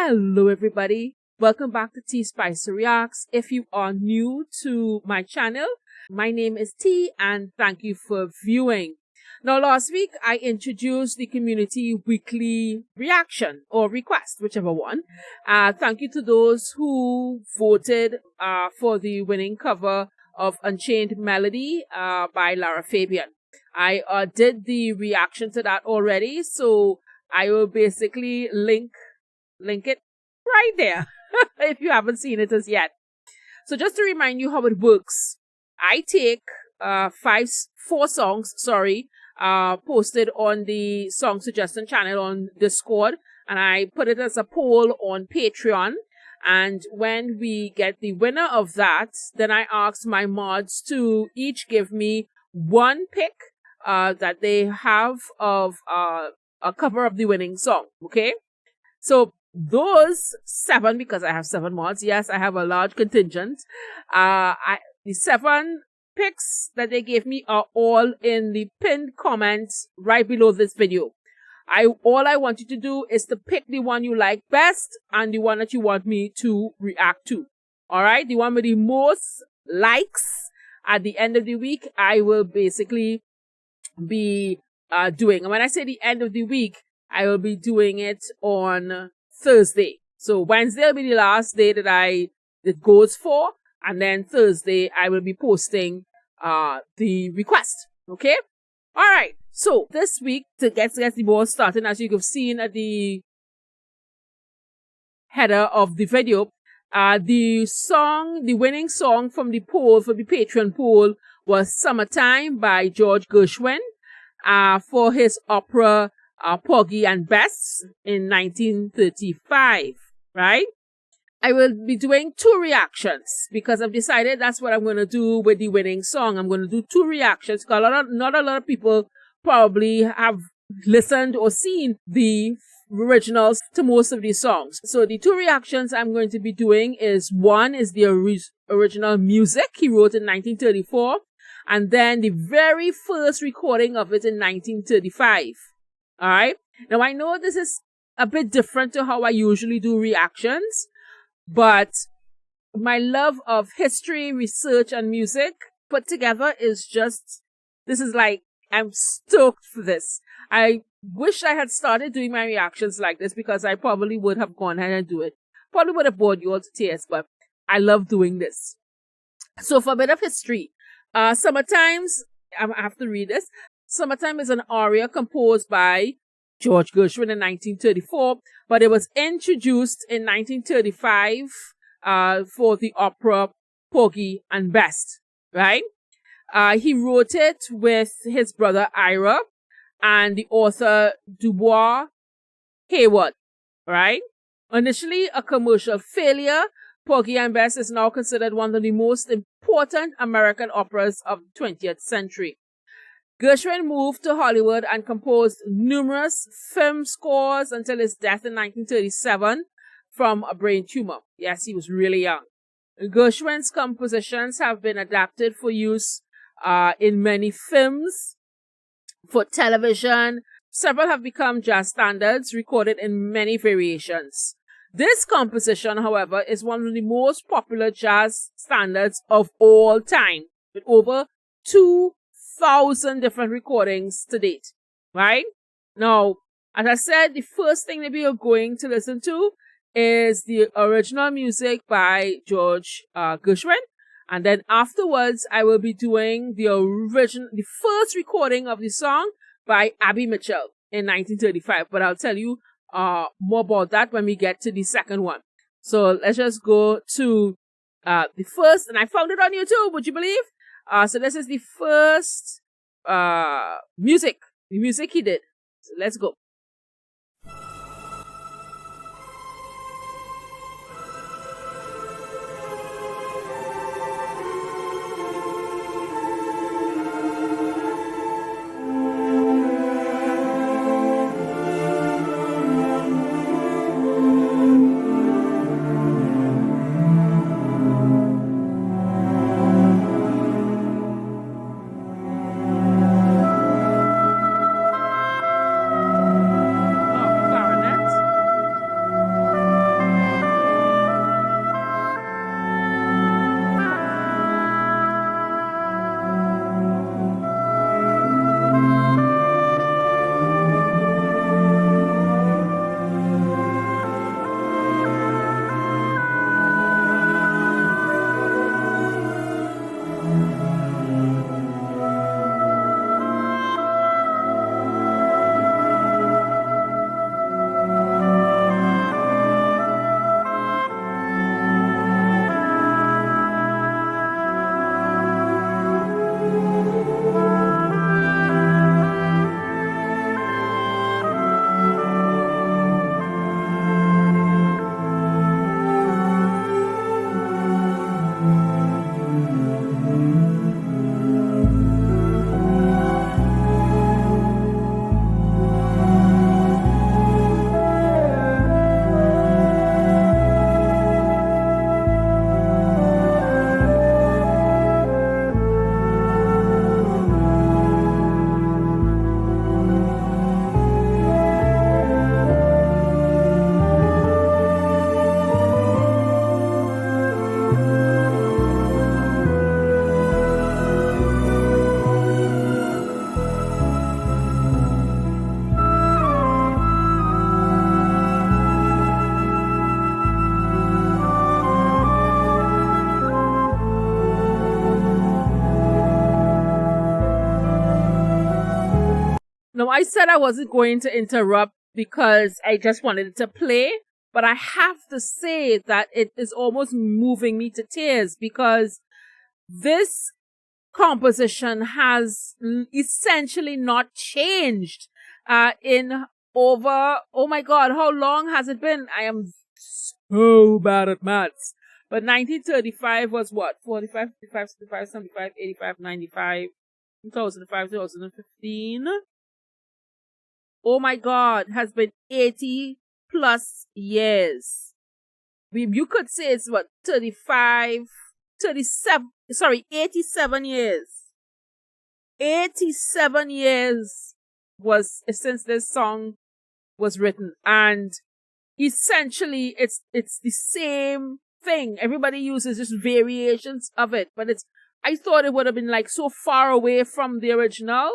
Hello everybody, welcome back to TeeSpicerReacts. If you are new to my channel, my name is T and thank you for viewing. Now last week I introduced the community weekly reaction or request, whichever one. Thank you to those who voted for the winning cover of Unchained Melody by Lara Fabian. I did the reaction to that already, so I will basically link it right there if you haven't seen it as yet. So just to remind you how it works, I take four songs posted on the song suggestion channel on Discord, and I put it as a poll on Patreon. And when we get the winner of that, then I ask my mods to each give me one pick that they have of a cover of the winning song. Okay, so those 7, because I have 7 mods, yes, I have a large contingent. The 7 picks that they gave me are all in the pinned comments right below this video. All I want you to do is to pick the one you like best and the one that you want me to react to. Alright, the one with the most likes at the end of the week, I will basically be doing. And when I say the end of the week, I will be doing it on Thursday. So Wednesday will be the last day that it goes for, and then Thursday I will be posting the request. Okay? Alright, so this week, to get the ball started, as you have seen at the header of the video, the winning song from the poll, for the Patreon poll, was Summertime by George Gershwin for his opera Porgy and Bess in 1935, right? I will be doing 2 reactions because I've decided that's what I'm going to do with the winning song. I'm going to do 2 reactions because not a lot of people probably have listened or seen the originals to most of these songs. So the 2 reactions I'm going to be doing is, one is the original music he wrote in 1934, and then the very first recording of it in 1935. Alright, now I know this is a bit different to how I usually do reactions, but my love of history, research, and music put together is just, this is like, I'm stoked for this. I wish I had started doing my reactions like this because I probably would have gone ahead and do it. Probably would have bored you all to tears, but I love doing this. So for a bit of history, Summertime's, I have to read this. Summertime is an aria composed by George Gershwin in 1934, but it was introduced in 1935 for the opera Porgy and Bess, right? He wrote it with his brother Ira and the author Dubois Hayward, right? Initially a commercial failure, Porgy and Bess is now considered one of the most important American operas of the 20th century. Gershwin moved to Hollywood and composed numerous film scores until his death in 1937 from a brain tumor. Yes, he was really young. Gershwin's compositions have been adapted for use in many films, for television. Several have become jazz standards, recorded in many variations. This composition, however, is one of the most popular jazz standards of all time, with over 2,000 different recordings to date, right? Now, as I said, the first thing that we are going to listen to is the original music by George Gershwin, and then afterwards I will be doing the first recording of the song by Abbie Mitchell in 1935, but I'll tell you more about that when we get to the second one. So let's just go to the first, and I found it on YouTube, would you believe? So this is the first music he did. So let's go. Now, I said I wasn't going to interrupt because I just wanted it to play, but I have to say that it is almost moving me to tears because this composition has essentially not changed in over, oh my God, how long has it been? I am so bad at maths. But 1935 was what? 45, 55, 65, 75, 85, 95, 2005, 2015. Oh my God, has been 80 plus years. You could say it's what, 37 years. 87 years was since this song was written. And essentially it's the same thing. Everybody uses just variations of it, but I thought it would have been like so far away from the original.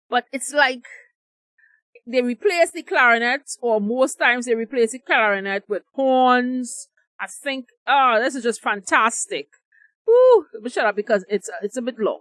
But it's like they replace the clarinet, or most times they replace the clarinet with horns. I think, this is just fantastic. Woo! Let me shut up because it's a bit long.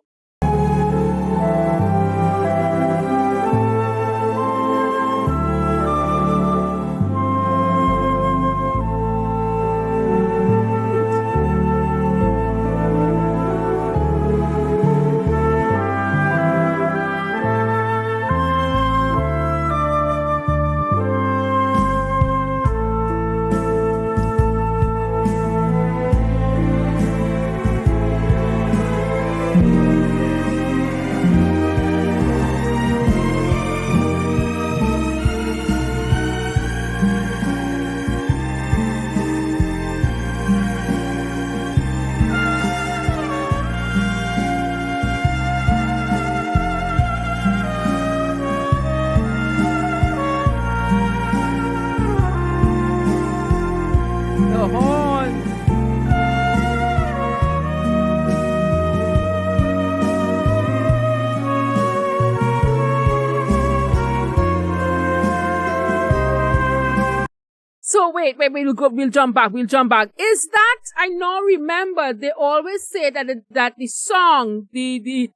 So wait, we'll jump back. Is that, I now remember, they always say that the song, the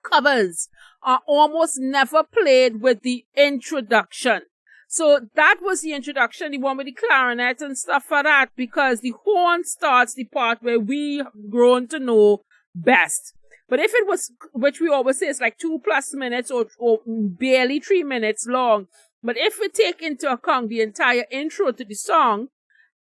covers are almost never played with the introduction. So that was the introduction, the one with the clarinet and stuff like that, because the horn starts the part where we grown to know best. But if it was, which we always say is like 2+ minutes or barely 3 minutes long, but if we take into account the entire intro to the song,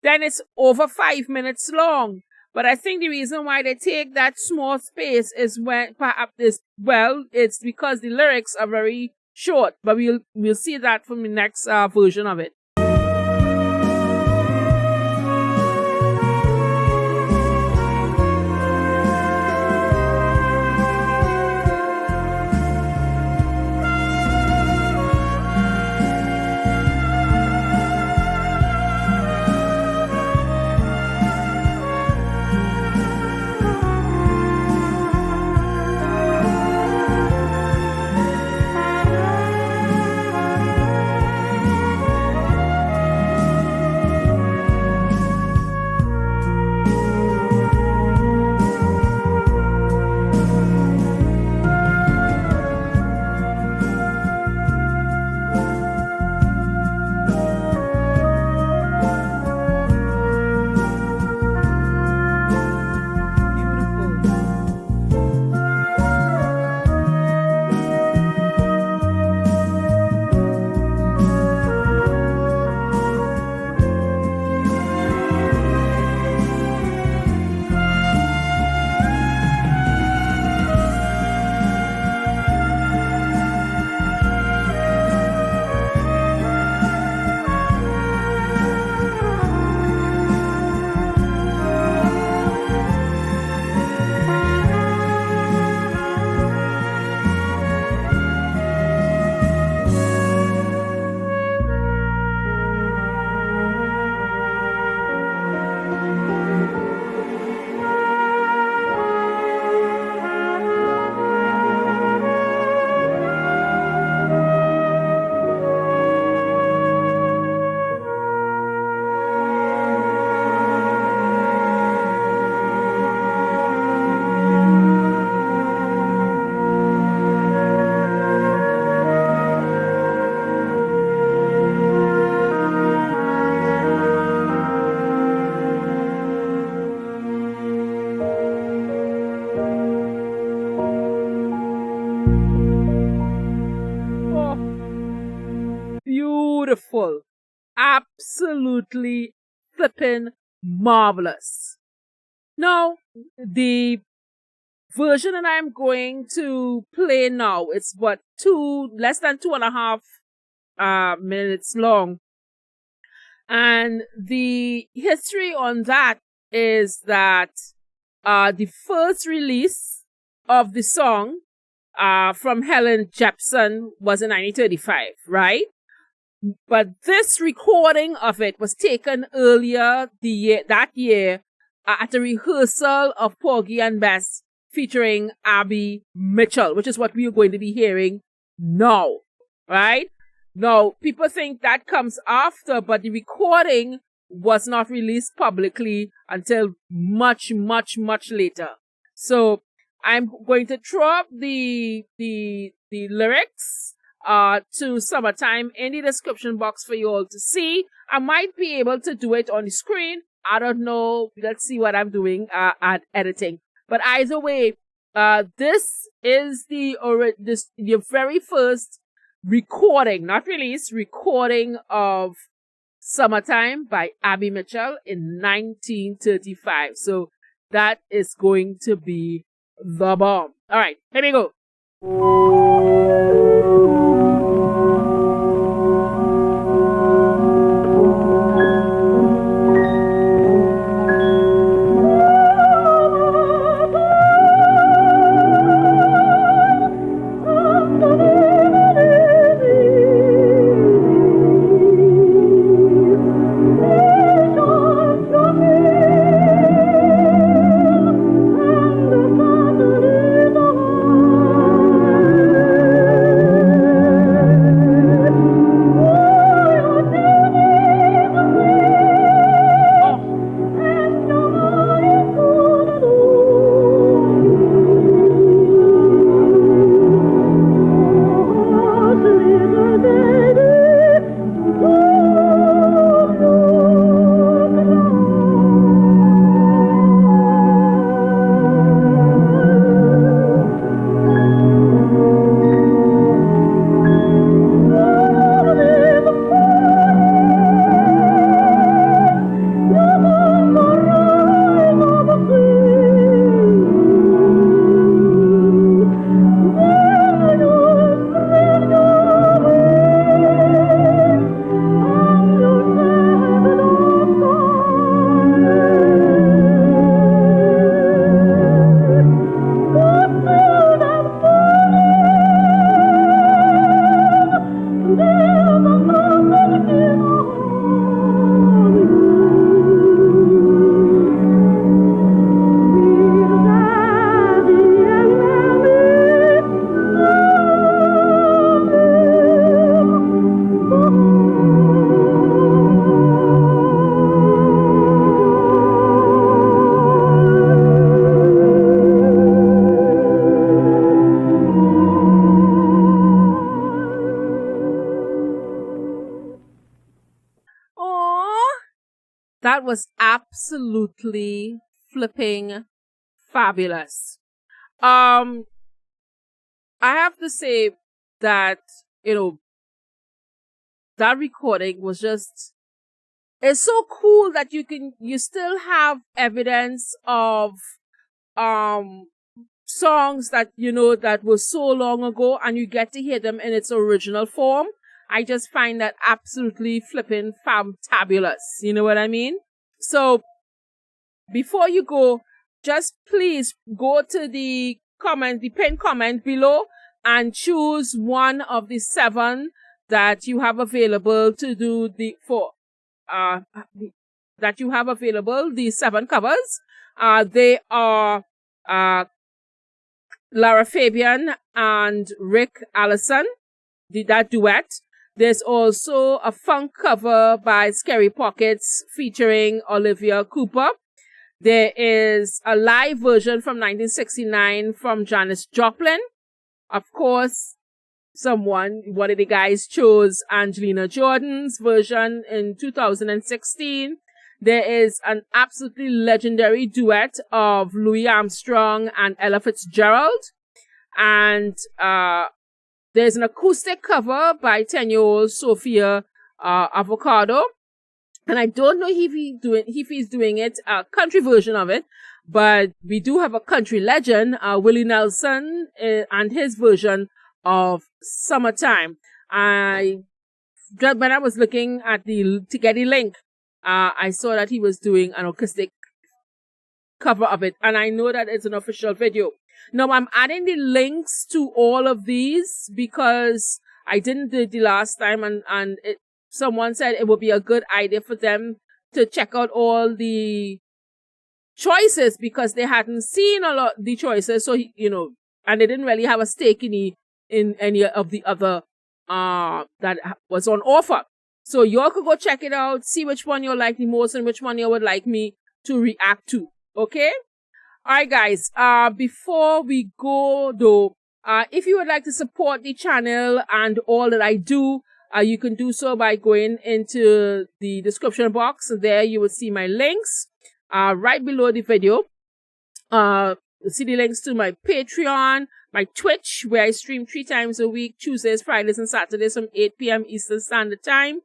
then it's over 5 minutes long. But I think the reason why they take that small space is it's because the lyrics are very short. But we'll see that from the next version of it. wonderful. Absolutely flippin' marvelous. Now, the version that I'm going to play now, it's what less than 2.5 minutes long. And the history on that is that the first release of the song from Helen Jepsen was in 1935, right? But this recording of it was taken earlier that year at a rehearsal of Porgy and Bess featuring Abbie Mitchell, which is what we are going to be hearing now, right? Now, people think that comes after, but the recording was not released publicly until much, much, much later. So I'm going to throw up the lyrics to Summertime in the description box for you all to see. I might be able to do it on the screen. I don't know. Let's see what I'm doing at editing. But either way, this is the very first recording, not release, recording of Summertime by Abbie Mitchell in 1935. So that is going to be the bomb. All right, here we go. That was absolutely flipping fabulous. I have to say that, that recording was just, it's so cool that you still have evidence of, songs that, that were so long ago and you get to hear them in its original form. I just find that absolutely flipping fantabulous. You know what I mean? So before you go, just please go to the pinned comment below and choose one of the 7 that you have available to do the 7 covers. They are, Lara Fabian and Rick Allison did that duet. There's also a funk cover by Scary Pockets featuring Olivia Cooper. There is a live version from 1969 from Janis Joplin. Of course, one of the guys chose Angelina Jordan's version in 2016. There is an absolutely legendary duet of Louis Armstrong and Ella Fitzgerald. And there's an acoustic cover by 10-year-old Sophia avocado. And I don't know if he's doing it, a country version of it, but we do have a country legend, Willie Nelson, and his version of Summertime. When I was looking at to get the link, I saw that he was doing an acoustic cover of it, and I know that it's an official video. Now I'm adding the links to all of these because I didn't do it the last time, and someone said it would be a good idea for them to check out all the choices because they hadn't seen a lot of the choices. So, and they didn't really have a stake in any of the other, that was on offer. So y'all could go check it out, see which one you like the most and which one you would like me to react to. Okay? Alright guys, before we go though, if you would like to support the channel and all that I do, you can do so by going into the description box. There you will see my links right below the video. See the links to my Patreon, my Twitch, where I stream 3 times a week, Tuesdays, Fridays, and Saturdays from 8 p.m. Eastern Standard Time.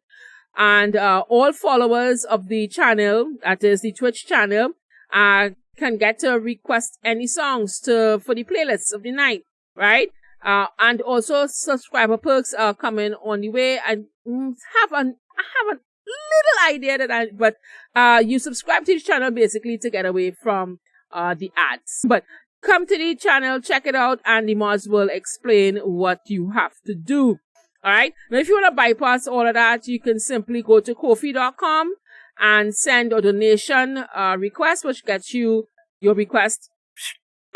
And all followers of the channel, that is the Twitch channel, can get to request any songs for the playlists of the night, right? And also subscriber perks are coming on the way. I have a little idea but you subscribe to the channel basically to get away from the ads. But come to the channel, check it out, and the mods will explain what you have to do. Alright? Now if you want to bypass all of that, you can simply go to Ko-fi.com and send a donation request, which gets you your request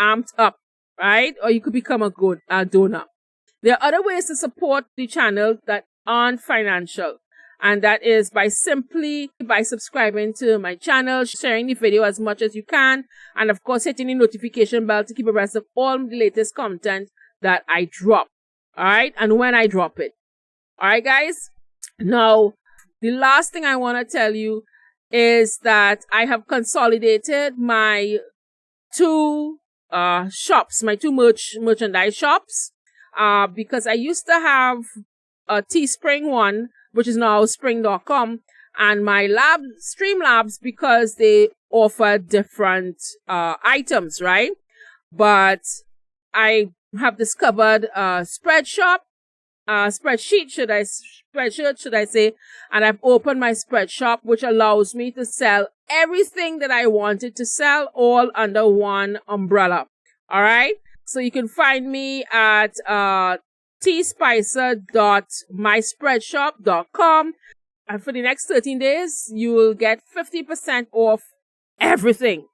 amped up. Right? Or you could become a good donor. There are other ways to support the channel that aren't financial. And that is by subscribing to my channel, sharing the video as much as you can, and of course hitting the notification bell to keep abreast of all the latest content that I drop. Alright? And when I drop it. Alright guys? Now, the last thing I want to tell you is that I have consolidated my 2 shops, my 2 merchandise shops, because I used to have a Teespring one, which is now spring.com, and my Streamlabs because they offer different items, right? But I have discovered a spreadsheet, should I say, and I've opened my spread shop, which allows me to sell everything that I wanted to sell all under one umbrella. All right. So you can find me at teespicer.myspreadshop.com, and for the next 13 days, you will get 50% off everything.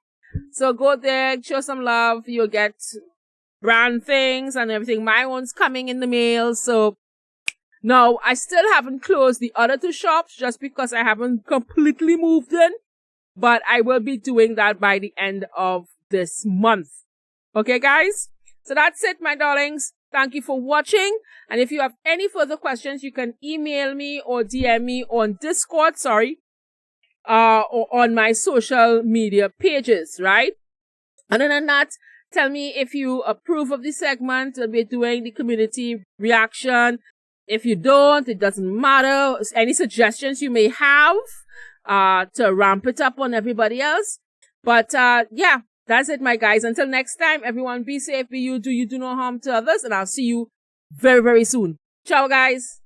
So go there, show some love. You'll get brand things and everything. My one's coming in the mail. So now I still haven't closed the other 2 shops just because I haven't completely moved in, but I will be doing that by the end of this month. Okay, guys? So that's it, my darlings. Thank you for watching. And if you have any further questions, you can email me or DM me on Discord, or on my social media pages, right? Other than that, tell me if you approve of the segment that we're doing, the community reaction. If you don't, it doesn't matter. Any suggestions you may have to ramp it up on everybody else. But yeah, that's it, my guys. Until next time, everyone be safe, be you, do no harm to others, and I'll see you very, very soon. Ciao, guys.